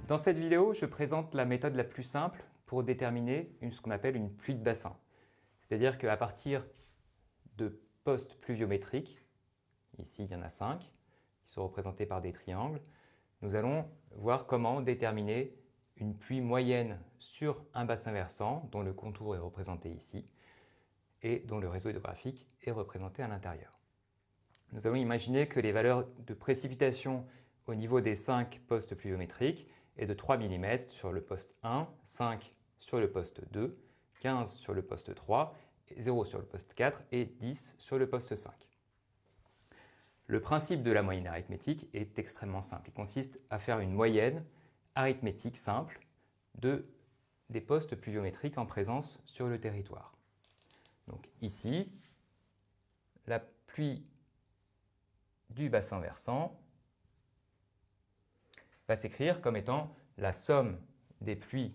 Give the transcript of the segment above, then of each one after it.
Dans cette vidéo, je présente la méthode la plus simple pour déterminer ce qu'on appelle une pluie de bassin. C'est-à-dire qu'à partir de postes pluviométriques, ici il y en a 5, qui sont représentés par des triangles, nous allons voir comment déterminer une pluie moyenne sur un bassin versant dont le contour est représenté ici et dont le réseau hydrographique est représenté à l'intérieur. Nous allons imaginer que les valeurs de précipitation au niveau des 5 postes pluviométriques est de 3 mm sur le poste 1, 5 sur le poste 2, 15 sur le poste 3, 0 sur le poste 4 et 10 sur le poste 5. Le principe de la moyenne arithmétique est extrêmement simple. Il consiste à faire une moyenne arithmétique simple des postes pluviométriques en présence sur le territoire. Donc ici, la pluie du bassin versant va s'écrire comme étant la somme des pluies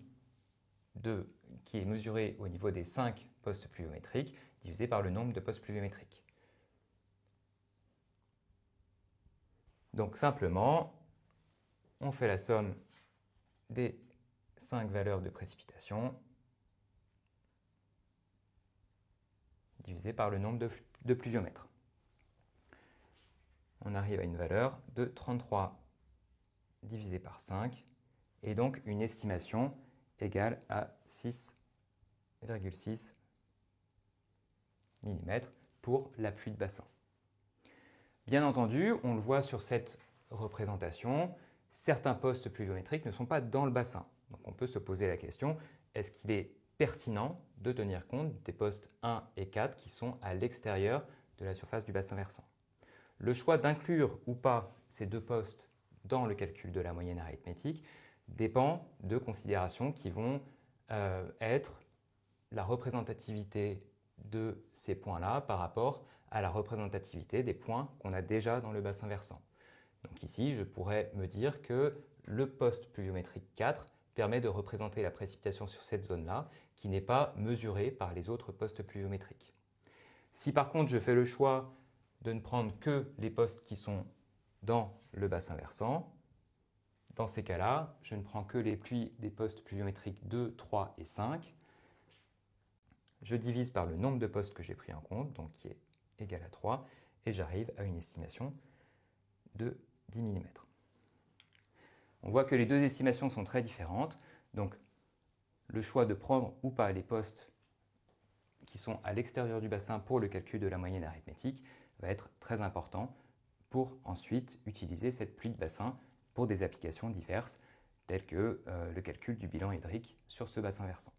qui est mesurée au niveau des 5 postes pluviométriques divisé par le nombre de postes pluviométriques. Donc simplement, on fait la somme des 5 valeurs de précipitation divisé par le nombre de pluviomètres. On arrive à une valeur de 33 divisé par 5 et donc une estimation égale à 6,6 mm pour la pluie de bassin. Bien entendu, on le voit sur cette représentation, certains postes pluviométriques ne sont pas dans le bassin. Donc on peut se poser la question, est-ce qu'il est pertinent de tenir compte des postes 1 et 4 qui sont à l'extérieur de la surface du bassin versant? Le choix d'inclure ou pas ces deux postes dans le calcul de la moyenne arithmétique dépend de considérations qui vont être la représentativité de ces points-là par rapport à la représentativité des points qu'on a déjà dans le bassin versant. Donc ici, je pourrais me dire que le poste pluviométrique 4 permet de représenter la précipitation sur cette zone-là qui n'est pas mesurée par les autres postes pluviométriques. Si par contre je fais le choix de ne prendre que les postes qui sont dans le bassin versant, dans ces cas-là, je ne prends que les pluies des postes pluviométriques 2, 3 et 5. Je divise par le nombre de postes que j'ai pris en compte, donc qui est égal à 3, et j'arrive à une estimation de 10 mm. On voit que les deux estimations sont très différentes, donc le choix de prendre ou pas les postes qui sont à l'extérieur du bassin pour le calcul de la moyenne arithmétique va être très important pour ensuite utiliser cette pluie de bassin pour des applications diverses telles que le calcul du bilan hydrique sur ce bassin versant.